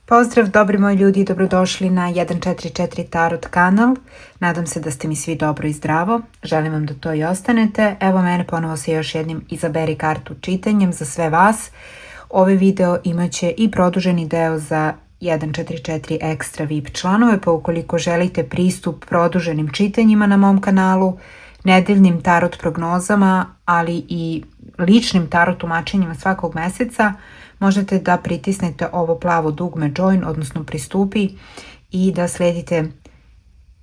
Pozdrav, dobri moji ljudi, dobrodošli na 144 Tarot kanal. Nadam se da ste mi svi dobro i zdravo. Želim vam da to i ostanete. Evo mene ponovo sa još jednim izaberi kartu čitanjem za sve vas. Ovaj video imaće i produženi deo za 144 ekstra VIP članove, pa ukoliko želite pristup produženim čitanjima na mom kanalu, nedeljnim tarot prognozama, ali i ličnim tarot tumačenjima svakog meseca, možete da pritisnete ovo plavo dugme join, odnosno pristupi, i da sledite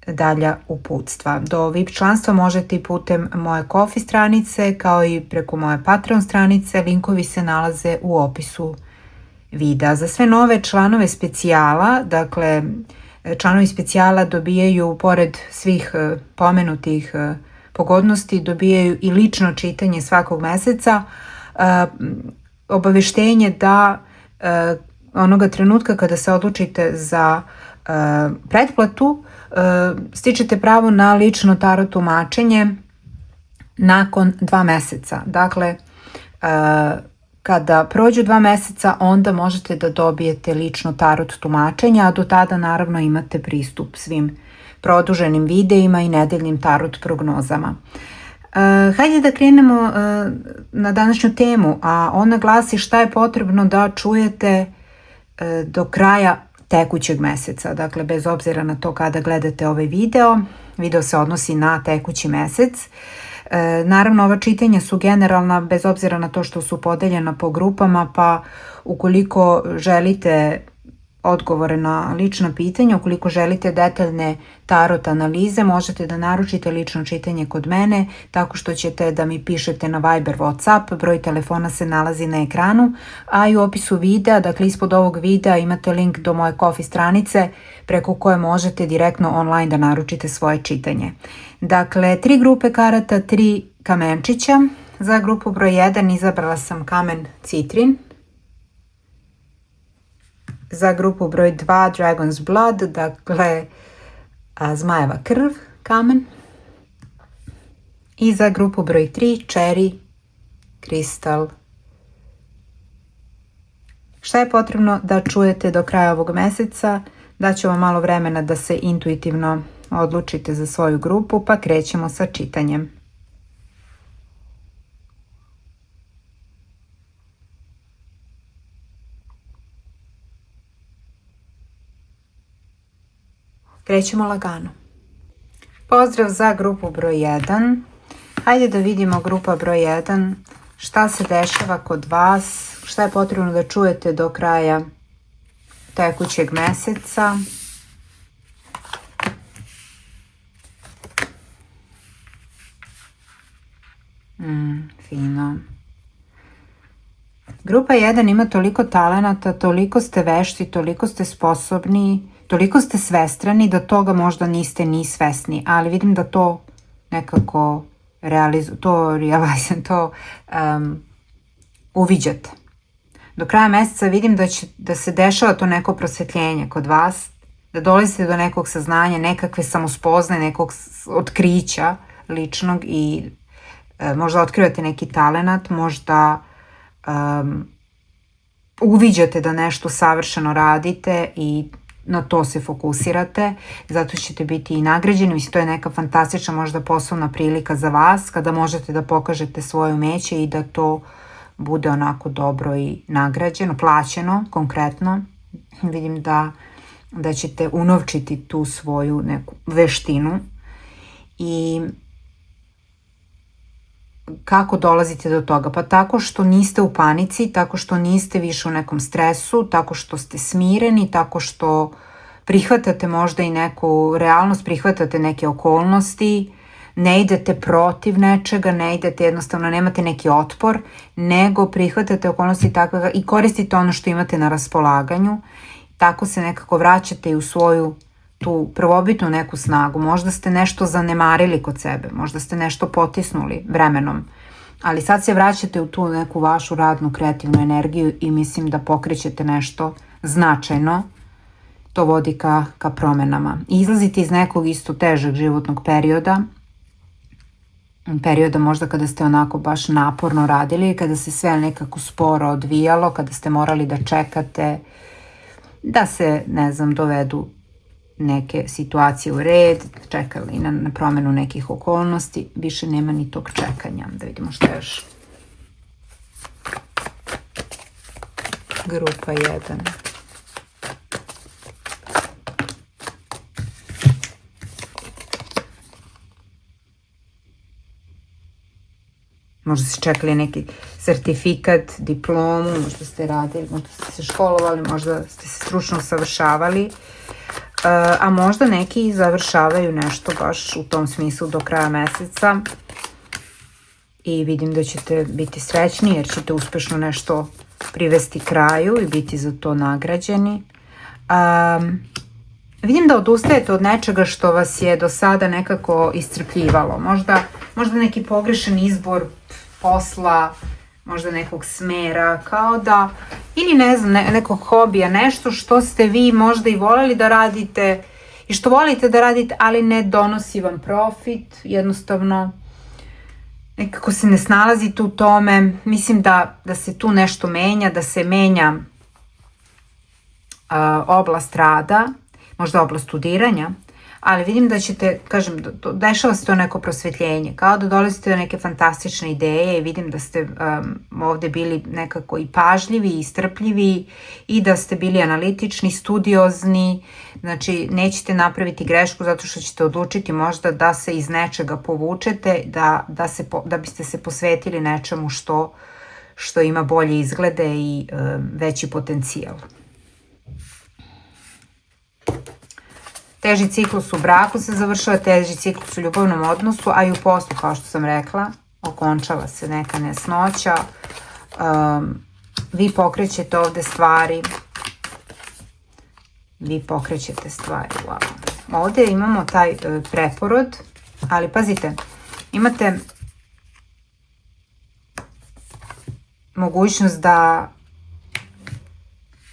dalja uputstva. Do VIP članstva možete i putem moje Ko-fi stranice, kao i preko moje Patreon stranice. Linkovi se nalaze u opisu videa. Za sve nove članove specijala, dakle članovi specijala dobijaju, pored svih pomenutih pogodnosti, dobijaju i lično čitanje svakog meseca, obaveštenje da onoga trenutka kada se odlučite za pretplatu, stičete pravo na lično tarot tumačenje nakon 2 meseca. Dakle, kada prođu 2 meseca, onda možete da dobijete lično tarot tumačenja, a do tada naravno imate pristup svim produženim videima i nedeljnim tarot prognozama. Hajde da krenemo na današnju temu, a ona glasi šta je potrebno da čujete do kraja tekućeg meseca. Dakle, bez obzira na to kada gledate ovaj video, video se odnosi na tekući mesec. Naravno, ova čitanja su generalna, bez obzira na to što su podeljena po grupama, pa ukoliko želite odgovore na lična pitanja, ukoliko želite detaljne tarot analize, možete da naručite lično čitanje kod mene tako što ćete da mi pišete na Viber, WhatsApp, broj telefona se nalazi na ekranu, a i u opisu videa, dakle ispod ovog videa imate link do moje Ko-fi stranice preko koje možete direktno online da naručite svoje čitanje. Dakle, 3 grupe karata, 3 kamenčića. Za grupu broj 1 izabrala sam kamen Citrin. Za grupu broj 2 Dragon's Blood, dakle zmajeva krv, kamen. I za grupu broj 3 Cherry Crystal. Šta je potrebno da čujete do kraja ovog meseca? Daću vam malo vremena da se intuitivno odlučite za svoju grupu, pa krećemo sa čitanjem. Krećemo lagano. Pozdrav za grupu broj 1. Hajde da vidimo grupa broj 1. Šta se dešava kod vas? Šta je potrebno da čujete do kraja tekućeg meseca? Fino. Grupa 1 ima toliko talenata, toliko ste vešti, toliko ste sposobni, toliko ste svestrani da toga možda niste ni svesni, ali vidim da to nekako uviđate. Do kraja meseca vidim da se dešava to neko prosvetljenje kod vas, da dolazite do nekog saznanja, nekakve samospoznaje, nekog otkrića ličnog i možda otkrivate neki talenat, možda uviđate da nešto savršeno radite i na to se fokusirate, zato ćete biti i nagrađeni. Mislim, to je neka fantastična možda poslovna prilika za vas, kada možete da pokažete svoje umeće i da to bude onako dobro i nagrađeno, plaćeno konkretno. Vidim da ćete unovčiti tu svoju neku veštinu. I kako dolazite do toga? Pa tako što niste u panici, tako što niste više u nekom stresu, tako što ste smireni, tako što prihvatate možda i neku realnost, prihvatate neke okolnosti, ne idete protiv nečega, ne idete, jednostavno nemate neki otpor, nego prihvatate okolnosti takve i koristite ono što imate na raspolaganju. Tako se nekako vraćate i u svoju tu prvobitnu neku snagu. Možda ste nešto zanemarili kod sebe, možda ste nešto potisnuli vremenom, ali sad se vraćate u tu neku vašu radnu, kreativnu energiju i mislim da pokrećete nešto značajno. To vodi ka promenama. I izlazite iz nekog isto težeg životnog perioda perioda možda kada ste onako baš naporno radili, kada se sve nekako sporo odvijalo, kada ste morali da čekate da se, ne znam, dovedu neke situacije u red, čekali na promenu nekih okolnosti, više nema ni tog čekanja. Da vidimo šta još. Grupa 1. Možda ste čekali neki sertifikat, diplomu, možda ste radili, možda ste se školovali, možda ste se stručno usavršavali, a možda neki završavaju nešto baš u tom smislu do kraja meseca i vidim da ćete biti srećni jer ćete uspešno nešto privesti kraju i biti za to nagrađeni. Vidim da odustajete od nečega što vas je do sada nekako iscrpljivalo. Možda neki pogrešan izbor posla, možda nekog smera, kao da, ili ne znam, nekog hobija, nešto što ste vi možda i voljeli da radite i što volite da radite, ali ne donosi vam profit, jednostavno nekako se ne snalazite u tome. Mislim da se tu nešto menja, da se menja oblast rada, možda oblast studiranja, ali vidim da ćete, kažem, dešava se to neko prosvetljenje, kao da dolazite do neke fantastične ideje i vidim da ste ovde bili nekako i pažljivi i strpljivi i da ste bili analitični, studiozni, znači nećete napraviti grešku zato što ćete odlučiti možda da se iz nečega povučete, da biste se posvetili nečemu što ima bolje izglede i veći potencijal. Teži ciklus u braku se završava, teži ciklus u ljubavnom odnosu, a i u poslu, kao što sam rekla, okončava se neka nesnoća. Vi pokrećete ovde stvari. Wow. Ovde imamo taj preporod, ali pazite, imate mogućnost da,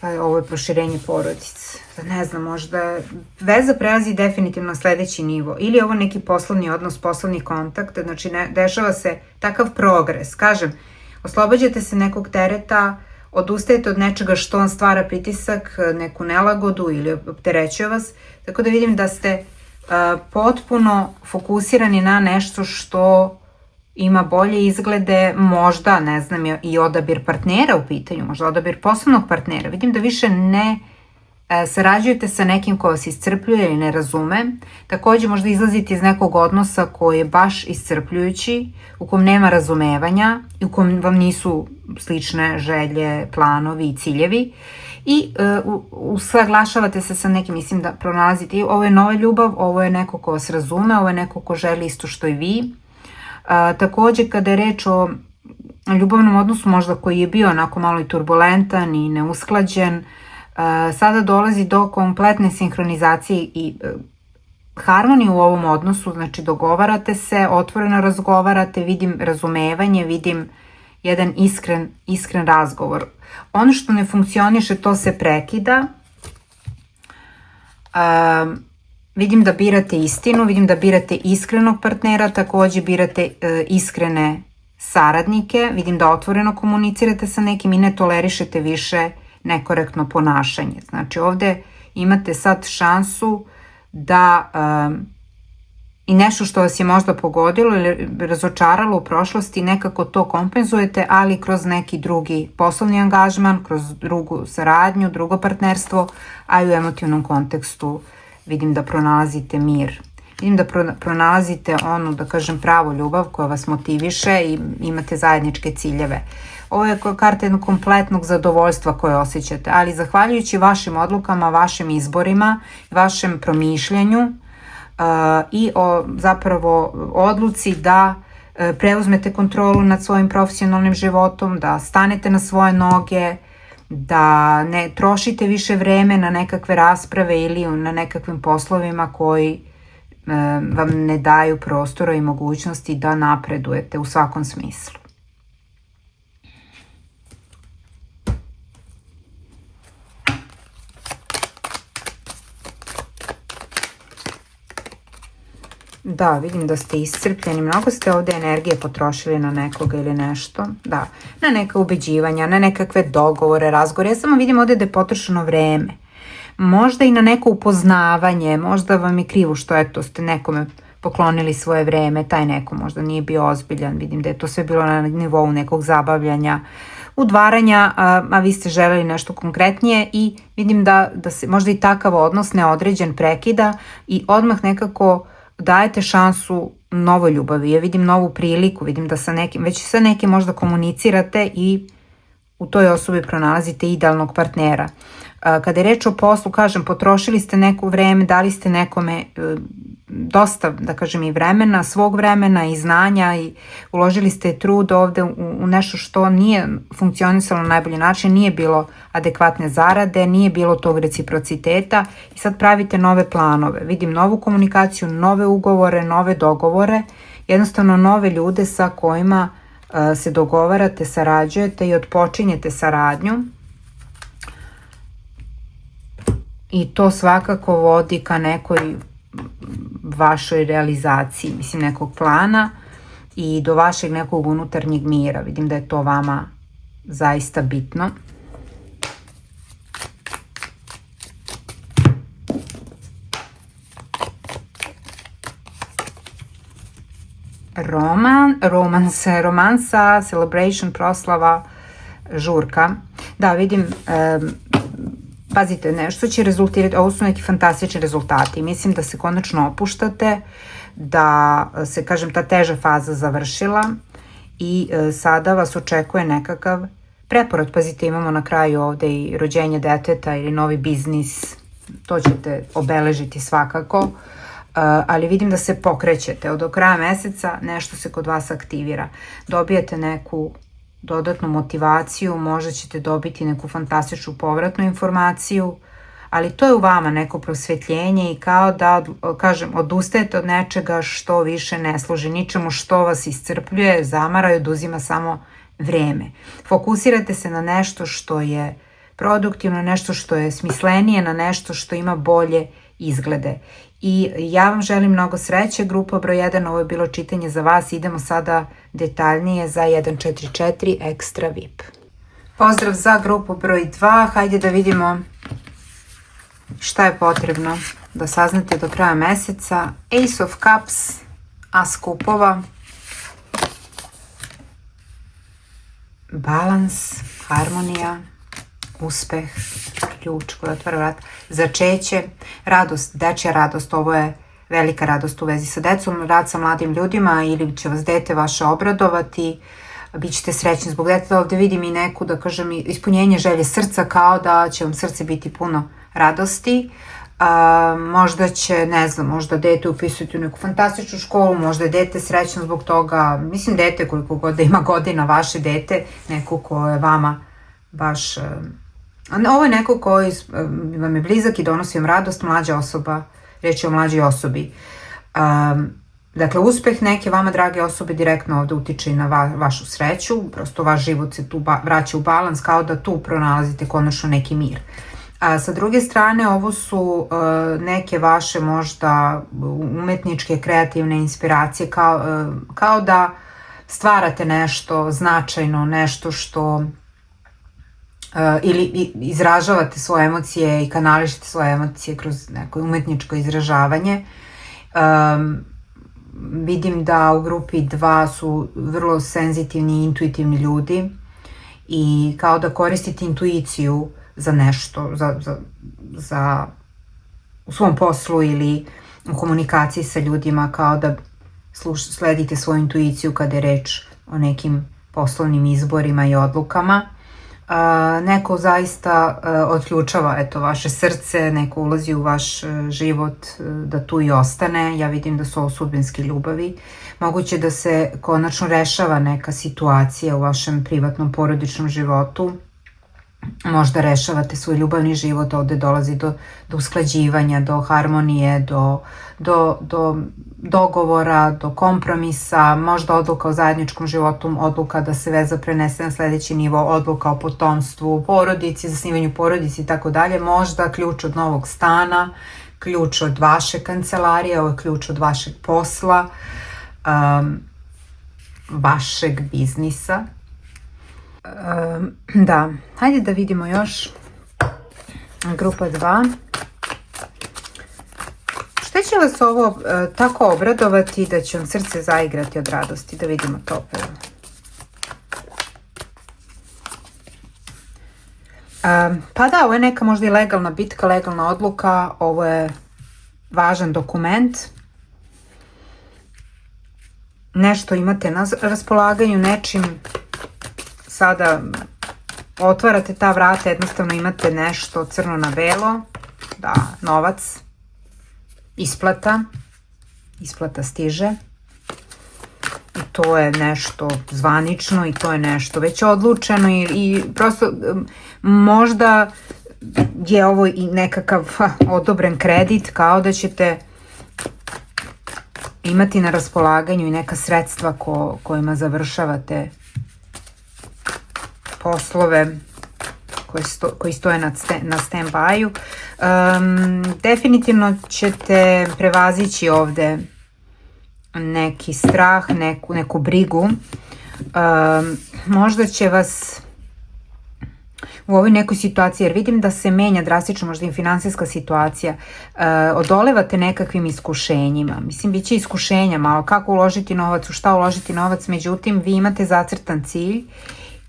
pa ovo je proširenje porodice, ne znam, možda veza prelazi definitivno na sledeći nivo. Ili je ovo neki poslovni odnos, poslovni kontakt, znači dešava se takav progres. Kažem, oslobađate se nekog tereta, odustajete od nečega što vam stvara pritisak, neku nelagodu ili opterećuje vas. Tako da vidim da ste potpuno fokusirani na nešto što ima bolje izglede, možda, ne znam, i odabir partnera u pitanju, možda odabir poslovnog partnera. Vidim da više ne sarađujete sa nekim ko vas iscrpljuje ili ne razume. Takođe možda izlazite iz nekog odnosa koji je baš iscrpljujući, u kom nema razumevanja i u kom vam nisu slične želje, planovi i ciljevi. I usaglašavate se sa nekim, mislim da pronalazite, ovo je nova ljubav, ovo je neko ko vas razume, ovo je neko ko želi isto što i vi. Takođe, kada je reč o ljubavnom odnosu, možda koji je bio onako malo i turbulentan i neusklađen, sada dolazi do kompletne sinhronizacije i harmonije u ovom odnosu, znači dogovarate se, otvoreno razgovarate, vidim razumevanje, vidim jedan iskren razgovor. Ono što ne funkcioniše, to se prekida. Vidim da birate istinu, vidim da birate iskrenog partnera, takođe birate iskrene saradnike, vidim da otvoreno komunicirate sa nekim i ne tolerišete više nekorektno ponašanje. Znači ovde imate sad šansu da i nešto što vas je možda pogodilo ili razočaralo u prošlosti, nekako to kompenzujete, ali kroz neki drugi poslovni angažman, kroz drugu saradnju, drugo partnerstvo, a i u emotivnom kontekstu vidim da pronalazite mir. Vidim da pronalazite onu, da kažem, pravu ljubav koja vas motiviše i imate zajedničke ciljeve. Ovo je karta jednog kompletnog zadovoljstva koje osjećate, ali zahvaljujući vašim odlukama, vašim izborima, vašem promišljanju i zapravo odluci da preuzmete kontrolu nad svojim profesionalnim životom, da stanete na svoje noge, da ne trošite više vreme na nekakve rasprave ili na nekakvim poslovima koji vam ne daju prostora i mogućnosti da napredujete u svakom smislu. Da, vidim da ste iscrpljeni, mnogo ste ovdje energije potrošili na nekoga ili nešto, da, na neka ubeđivanja, na nekakve dogovore, razgovore, ja samo vidim ovdje da je potrošeno vreme, možda i na neko upoznavanje, možda vam je krivo što eto ste nekome poklonili svoje vreme, taj neko možda nije bio ozbiljan, vidim da je to sve bilo na nivou nekog zabavljanja, udvaranja, a vi ste želeli nešto konkretnije i vidim da se možda i takav odnos neodređen prekida i odmah nekako dajete šansu novoj ljubavi. Ja vidim novu priliku, vidim da već sa nekim možda komunicirate i u toj osobi pronalazite idealnog partnera. Kada je reč o poslu, kažem, potrošili ste neko vreme, dali ste nekome dosta, da kažem, i vremena, svog vremena i znanja i uložili ste trud ovde u nešto što nije funkcionisalo na najbolji način, nije bilo adekvatne zarade, nije bilo tog reciprociteta i sad pravite nove planove. Vidim novu komunikaciju, nove ugovore, nove dogovore, jednostavno nove ljude sa kojima se dogovarate, sarađujete i otpočinjete saradnju. I to svakako vodi ka nekoj vašoj realizaciji, mislim, nekog plana i do vašeg nekog unutarnjeg mira. Vidim da je to vama zaista bitno. Romansa, celebration, proslava, žurka. Da, vidim, pazite, nešto će rezultirati, ovo su neki fantastični rezultati. Mislim da se konačno opuštate, da se, kažem, ta teža faza završila i sada vas očekuje nekakav preporod. Pazite, imamo na kraju ovde i rođenje deteta ili novi biznis, to ćete obeležiti svakako, ali vidim da se pokrećete. Od kraja meseca nešto se kod vas aktivira. Dobijete neku dodatnu motivaciju, možda ćete dobiti neku fantastičnu povratnu informaciju, ali to je u vama neko prosvetljenje i kao da, kažem, odustajete od nečega što više ne služi ničemu, što vas iscrpljuje, zamara i oduzima samo vreme. Fokusirate se na nešto što je produktivno, nešto što je smislenije, na nešto što ima bolje izglede. I ja vam želim mnogo sreće, grupa broj 1, ovo je bilo čitanje za vas, idemo sada detaljnije za 144 Ekstra VIP. Pozdrav za grupu broj 2, hajde da vidimo šta je potrebno da saznate do kraja meseca. Ace of Cups, As kupova, balans, harmonija, uspeh, ključ koji otvara vrat, začeće, radost, dečja radost, ovo je velika radost u vezi sa decom, rad sa mladim ljudima ili će vas dete vaše obradovati, bit ćete srećni zbog deteta. Ovde vidim i neku, da kažem, ispunjenje želje srca, kao da će vam srce biti puno radosti. Možda će, ne znam, možda dete upisujete u neku fantastičnu školu, možda je dete srećno zbog toga, mislim dete koliko god da ima godina, vaše dete, neko ko je vama baš, ovo je neko koji vam je blizak i donosi vam radost, mlađa osoba, reći o mlađoj osobi. Dakle, uspeh neke vama drage osobe direktno ovde utiče i na vašu sreću, prosto vaš život se tu vraća u balans, kao da tu pronalazite konačno neki mir. Sa druge strane, ovo su neke vaše možda umetničke, kreativne inspiracije, kao da stvarate nešto značajno, nešto što ili izražavate svoje emocije i kanališete svoje emocije kroz neko umetničko izražavanje. Vidim da u grupi 2 su vrlo senzitivni i intuitivni ljudi i kao da koristite intuiciju za nešto, u svom poslu ili u komunikaciji sa ljudima, kao da sledite svoju intuiciju kada je reč o nekim poslovnim izborima i odlukama. Neko zaista otključava vaše srce, neko ulazi u vaš život da tu i ostane. Ja vidim da su ovo sudbinske ljubavi. Moguće da se konačno rešava neka situacija u vašem privatnom porodičnom životu. Možda rešavate svoj ljubavni život, ovde dolazi do usklađivanja, do harmonije, do dogovora, do kompromisa, možda odluka o zajedničkom životu, odluka da se veza prenese na sledeći nivo, odluka o potomstvu, porodici, zasnivanju porodici i tako dalje, možda ključ od novog stana, ključ od vaše kancelarije, ovo je ključ od vašeg posla, vašeg biznisa. Da, hajde da vidimo još. Grupa 2. Šta će vas ovo tako obradovati da će vam srce zaigrati od radosti? Da vidimo to prvo. Pa da, ovo je neka možda i legalna bitka, legalna odluka, ovo je važan dokument. Nešto imate na raspolaganju, nečim sada otvarate ta vrata, jednostavno imate nešto crno na belo, da, novac, isplata stiže i to je nešto zvanično i to je nešto već odlučeno i prosto možda je ovo i nekakav odobren kredit, kao da ćete imati na raspolaganju i neka sredstva kojima završavate poslove koji stoje na stand-by-u. Definitivno ćete prevazići ovde neki strah, neku brigu. Možda će vas u ovoj nekoj situaciji, jer vidim da se menja drastično možda i finansijska situacija, odolevate nekakvim iskušenjima. Mislim, bit će iskušenja malo, kako uložiti novac, u šta uložiti novac, međutim, vi imate zacrtan cilj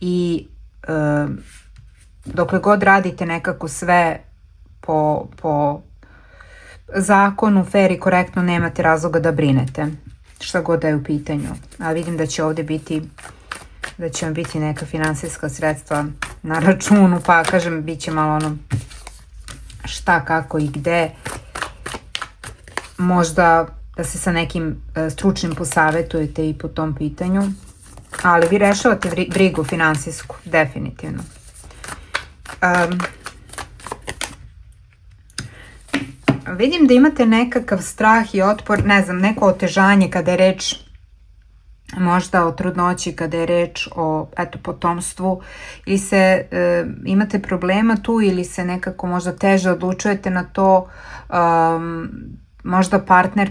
i dokle god radite nekako sve po zakonu, fair i korektno, nemate razloga da brinete, šta god da je u pitanju. A vidim da će ovde biti, da će vam biti neka finansijska sredstva na računu, pa kažem, bit će malo ono šta, kako i gde. Možda da se sa nekim stručnim posavetujete i po tom pitanju, ali vi rešavate brigu finansijsku, definitivno. Vidim da imate nekakav strah i otpor, ne znam, neko otežanje kada je reč možda o trudnoći, kada je reč o potomstvu, ili se imate problema tu ili se nekako možda teže odlučujete na to, možda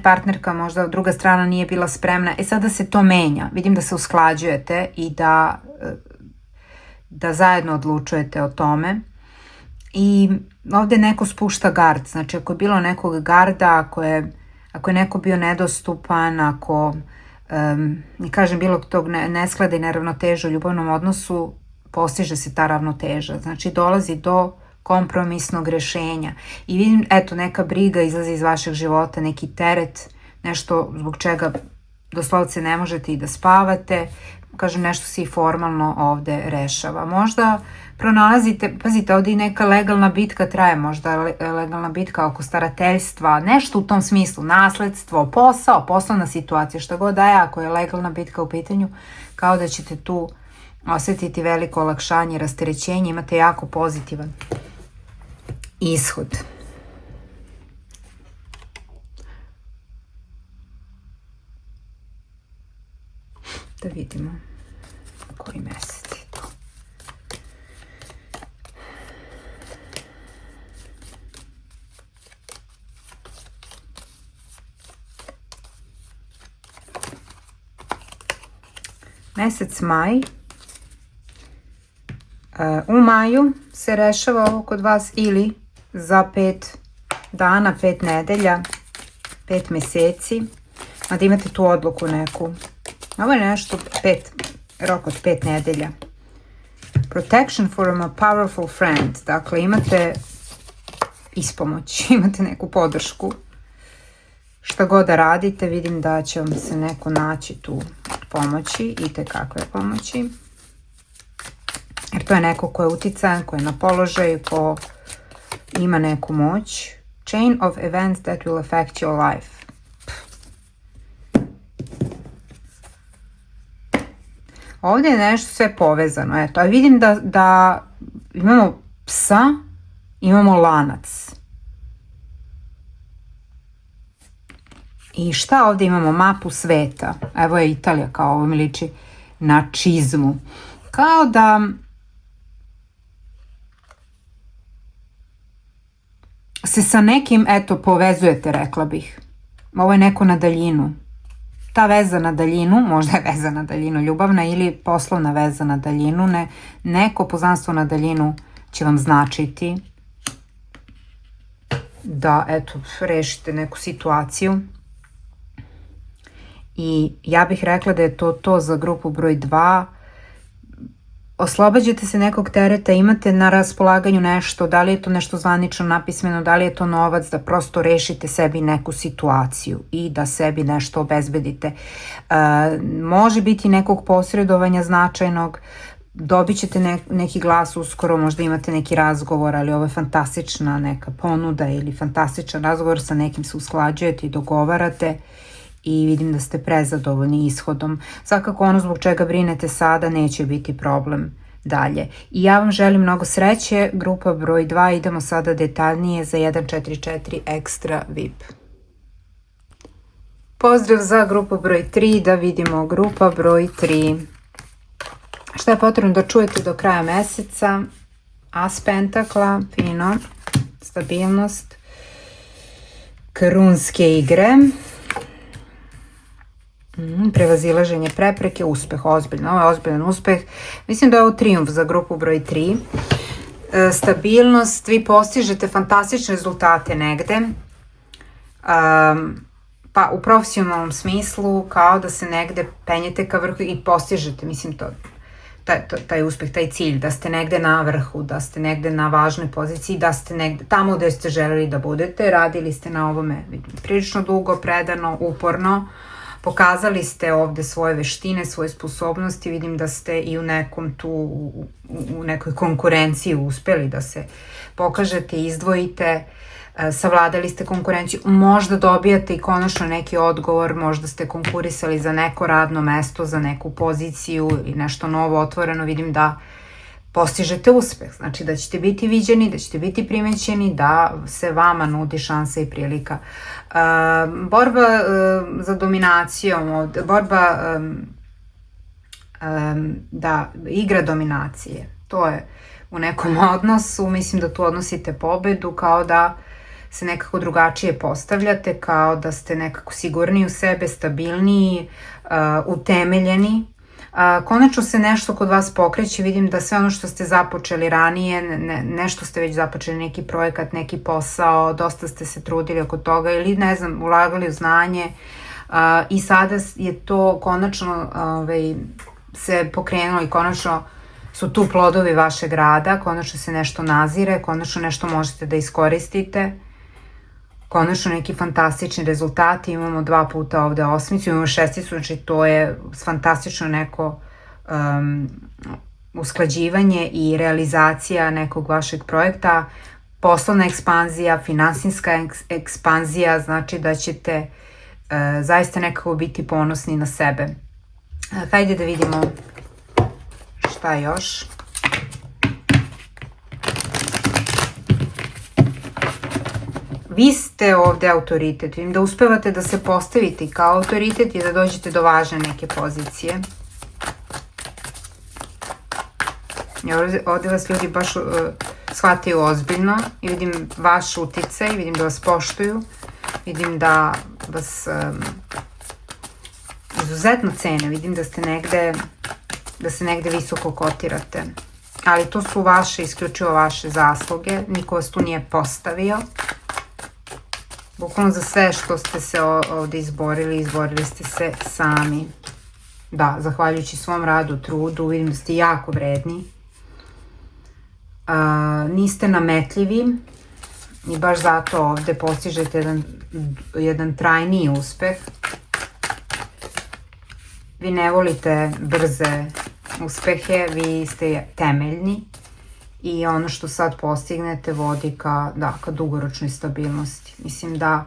partnerka, možda druga strana nije bila spremna. Sada se to menja, vidim da se usklađujete i da zajedno odlučujete o tome. I ovde neko spušta gard, znači ako je bilo nekog garda, ako je neko bio nedostupan, ako kažem bilo tog nesklada i neravnoteža u ljubavnom odnosu, postiže se ta ravnoteža, znači dolazi do kompromisnog rešenja i vidim, eto, neka briga izlazi iz vašeg života, neki teret, nešto zbog čega doslovce ne možete i da spavate, kažem, nešto se i formalno ovde rešava. Možda pronalazite, pazite, ovde i neka legalna bitka traje, možda legalna bitka oko starateljstva, nešto u tom smislu, nasledstvo, posao, poslovna situacija, šta god da je, ako je legalna bitka u pitanju, kao da ćete tu osetiti veliko olakšanje i rasterećenje, imate jako pozitivan ishod. Da vidimo koji mesec je to. Mesec maj. U maju se rešava ovo kod vas ili za 5 dana, 5 nedelja, 5 meseci, a da imate tu odluku neku. Ovo je nešto, rok od 5 nedelja. Protection from a powerful friend. Dakle, imate ispomoć, imate neku podršku. Šta god da radite, vidim da će vam se neko naći tu pomoći i te kakve pomoći. Jer to je neko ko je uticajan, ko je na položaju, ko ima neku moć. Chain of events that will affect your life. Ovdje je nešto sve povezano, eto, a vidim da imamo psa, imamo lanac. I šta ovdje imamo? Mapu sveta. Evo je Italija, kao ovo mi liči na čizmu. Kao da se sa nekim, eto, povezujete, rekla bih. Ovo je neko na daljinu. Ta veza na daljinu, možda je veza na daljinu ljubavna ili poslovna veza na daljinu, neko poznanstvo na daljinu će vam značiti da, eto, rešite neku situaciju. I ja bih rekla da je to za grupu broj 2. Oslobađate se nekog tereta, imate na raspolaganju nešto, da li je to nešto zvanično napismeno, da li je to novac, da prosto rešite sebi neku situaciju i da sebi nešto obezbedite. Može biti nekog posredovanja značajnog, dobit ćete neki glas uskoro, možda imate neki razgovor, ali ovo je fantastična neka ponuda ili fantastičan razgovor, sa nekim se usklađujete i dogovarate i vidim da ste prezadovoljni ishodom. Svakako ono zbog čega brinete sada neće biti problem dalje. I ja vam želim mnogo sreće, grupa broj 2, idemo sada detaljnije za 144 Extra VIP. Pozdrav za grupu broj 3, da vidimo grupa broj 3. Šta je potrebno da čujete do kraja meseca? As pentakla, fino, stabilnost, krunske igre, prevazilaženje prepreke, uspeh, ozbiljno, ovo je ozbiljan uspeh. Mislim da je ovo trijumf za grupu broj 3. Stabilnost, vi postižete fantastične rezultate negde, pa u profesionalnom smislu kao da se negde penjete ka vrhu i postižete, mislim taj uspeh, taj cilj, da ste negde na vrhu, da ste negde na važnoj poziciji, da ste negde tamo gde ste želeli da budete, radili ste na ovome prilično dugo, predano, uporno, pokazali ste ovde svoje veštine, svoje sposobnosti, vidim da ste i u nekom tu, u nekoj konkurenciji uspeli da se pokažete, izdvojite, savladali ste konkurenciju, možda dobijate i konačno neki odgovor, možda ste konkurisali za neko radno mesto, za neku poziciju i nešto novo otvoreno, vidim da postižete uspeh, znači da ćete biti viđeni, da ćete biti primećeni, da se vama nudi šansa i prilika. Borba za dominacijom, borba da igra dominacije, to je u nekom odnosu, mislim da tu odnosite pobedu, kao da se nekako drugačije postavljate, kao da ste nekako sigurniji u sebe, stabilniji, utemeljeni. Konačno se nešto kod vas pokreće, vidim da sve ono što ste započeli ranije, nešto ste već započeli, neki projekat, neki posao, dosta ste se trudili oko toga ili ne znam, ulagali u znanje i sada je to konačno se pokrenulo i konačno su tu plodovi vašeg rada, konačno se nešto nazire, konačno nešto možete da iskoristite, konačno neki fantastični rezultati, imamo 2 puta ovde osmicu, imamo 6, znači to je fantastično neko usklađivanje i realizacija nekog vašeg projekta, poslovna ekspanzija, finansijska ekspanzija, znači da ćete zaista nekako biti ponosni na sebe. Hajde da vidimo šta još. Vi ste ovde autoritet, vidim da uspevate da se postavite kao autoritet i da dođete do važne neke pozicije. Ovde vas ljudi baš shvataju ozbiljno i vidim vaš uticaj, vidim da vas poštuju, vidim da vas izuzetno cene, vidim da se negde visoko kotirate. Ali to su vaše, isključivo vaše zasluge, niko vas tu nije postavio. Bukvalno za sve što ste se ovde izborili ste se sami. Da, zahvaljujući svom radu, trudu, vidim da ste jako vredni. Niste nametljivi i baš zato ovde postižete jedan trajniji uspeh. Vi ne volite brze uspehe, vi ste temeljni i ono što sad postignete vodi ka dugoročnoj stabilnosti. Mislim da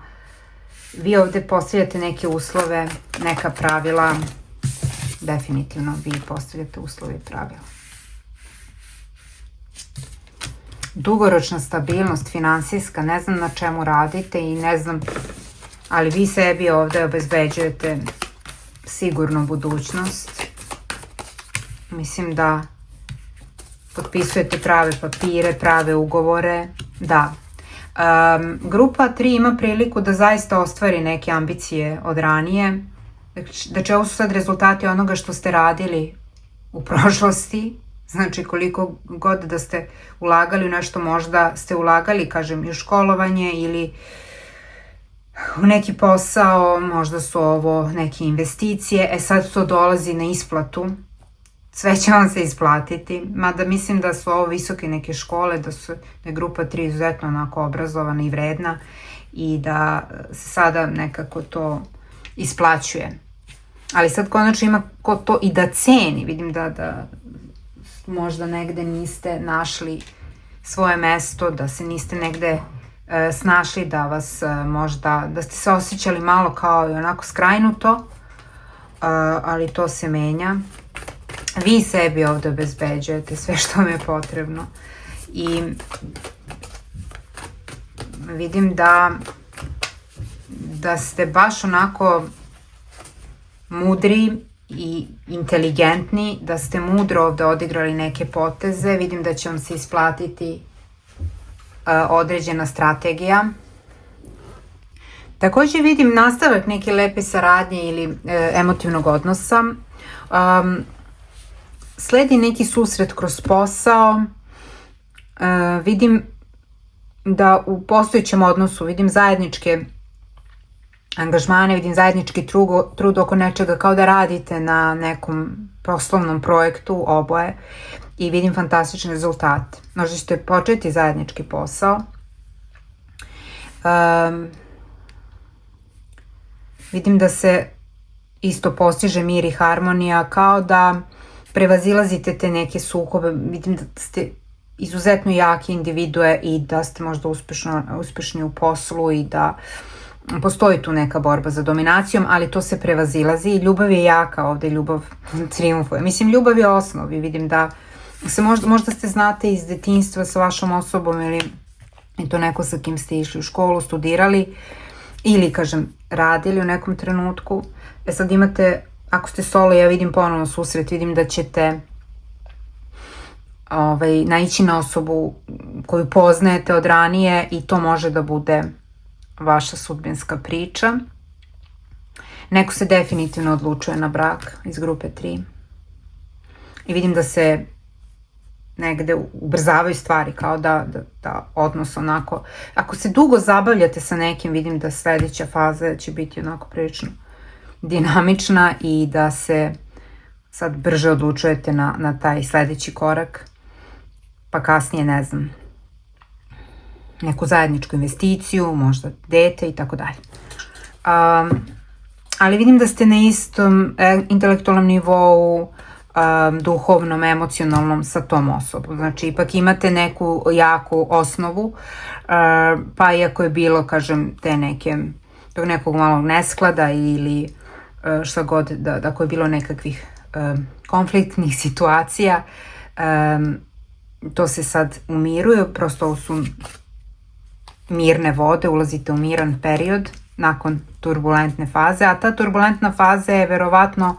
vi ovde postavljate neke uslove, neka pravila, definitivno vi postavljate uslove i pravila. Dugoročna stabilnost, finansijska, ne znam na čemu radite i ne znam, ali vi sebi ovde obezbeđujete sigurno budućnost. Mislim da potpisujete prave papire, prave ugovore, da. Grupa 3 ima priliku da zaista ostvari neke ambicije od ranije. Znači, ovo su sad rezultati onoga što ste radili u prošlosti. Znači, koliko god da ste ulagali u nešto, možda ste ulagali, kažem, i u školovanje ili u neki posao, možda su ovo neke investicije. Sad to dolazi na isplatu. Sve će vam se isplatiti, mada mislim da su ovo visoke neke škole, da je grupa 3 izuzetno onako obrazovana i vredna i da se sada nekako to isplaćuje. Ali sad konačno ima ko to i da ceni. Vidim da možda negde niste našli svoje mesto, da se niste negde snašli, da vas možda, da ste se osjećali malo kao i onako skrajnuto, ali to se menja. Vi sebi ovde obezbeđujete sve što vam je potrebno i vidim da ste baš onako mudri i inteligentni, da ste mudro ovde odigrali neke poteze. Vidim da će vam se isplatiti određena strategija. Takođe vidim nastavak neke lepe saradnje ili emotivnog odnosa. Sledi neki susret kroz posao. Vidim da u postojećem odnosu vidim zajedničke angažmane, vidim zajednički trud oko nečega, kao da radite na nekom poslovnom projektu oboje i vidim fantastične rezultate. Možda ćete početi zajednički posao. Vidim da se isto postiže mir i harmonija, kao da prevazilazite te neke sukobe. Vidim da ste izuzetno jaki individue i da ste možda uspešni u poslu i da postoji tu neka borba za dominacijom, ali to se prevazilazi i ljubav je jaka ovde, ljubav triumfuje. Mislim, ljubav je osnov i vidim da se možda ste znate iz detinjstva sa vašom osobom ili je to neko sa kim ste išli u školu, studirali ili, kažem, radili u nekom trenutku. Sad imate, ako ste solo, ja vidim ponovno susret, vidim da ćete naići na osobu koju poznajete od ranije i to može da bude vaša sudbinska priča. Neko se definitivno odlučuje na brak iz grupe 3. I vidim da se negde ubrzavaju stvari, kao da odnos onako, ako se dugo zabavljate sa nekim, vidim da sledeća faza će biti onako prilično dinamična i da se sad brže odlučujete na taj sledeći korak, pa kasnije, ne znam, neku zajedničku investiciju, možda dete i tako dalje. Ali vidim da ste na istom intelektualnom nivou, duhovnom, emocionalnom sa tom osobom. Znači, ipak imate neku jaku osnovu, pa iako je bilo, kažem, tog nekog malog nesklada ili šta god, da ako je bilo nekakvih konfliktnih situacija, to se sad umiruje, prosto ovo su mirne vode, ulazite u miran period nakon turbulentne faze, a ta turbulentna faza je verovatno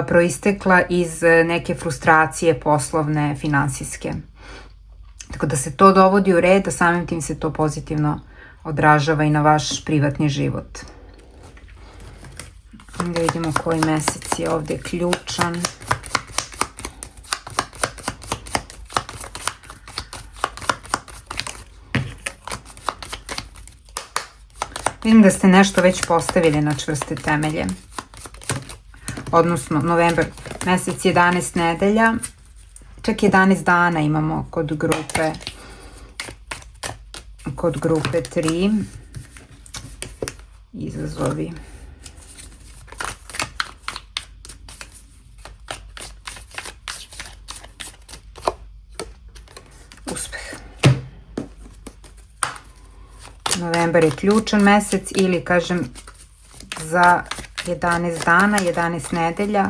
proistekla iz neke frustracije poslovne, finansijske. Tako da se to dovodi u red, a samim tim se to pozitivno odražava i na vaš privatni život. Da vidimo koji mesec je ovde ključan. Vidim da ste nešto već postavili na čvrste temelje. Odnosno, novembar, mesec 11 nedelja, čak 11 dana imamo kod grupe 3. Izazovi. Uspeh. Novembar je ključan mesec ili, kažem, za 11 dana, 11 nedelja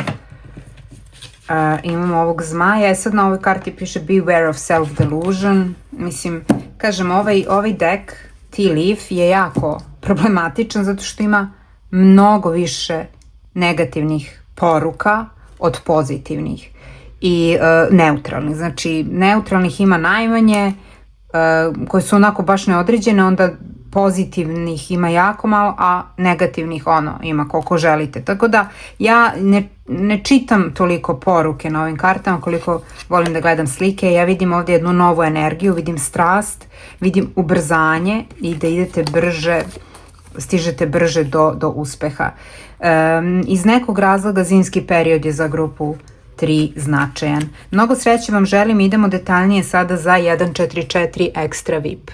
imamo ovog zmaja. Sad na ovoj karti piše beware of self-delusion. Mislim, kažem, ovaj deck Tea Leaf je jako problematičan zato što ima mnogo više negativnih poruka od pozitivnih i neutralnih. Znači, neutralnih ima najmanje, koje su onako baš neodređene, onda pozitivnih ima jako malo, a negativnih ima koliko želite. Tako da ja ne čitam toliko poruke na ovim kartama koliko volim da gledam slike. Ja vidim ovdje jednu novu energiju, vidim strast, vidim ubrzanje i da idete brže, stižete brže do uspeha. Iz nekog razloga zimski period je za grupu 3 značajan. Mnogo sreće vam želim, idemo detaljnije sada za 144 Extra VIP.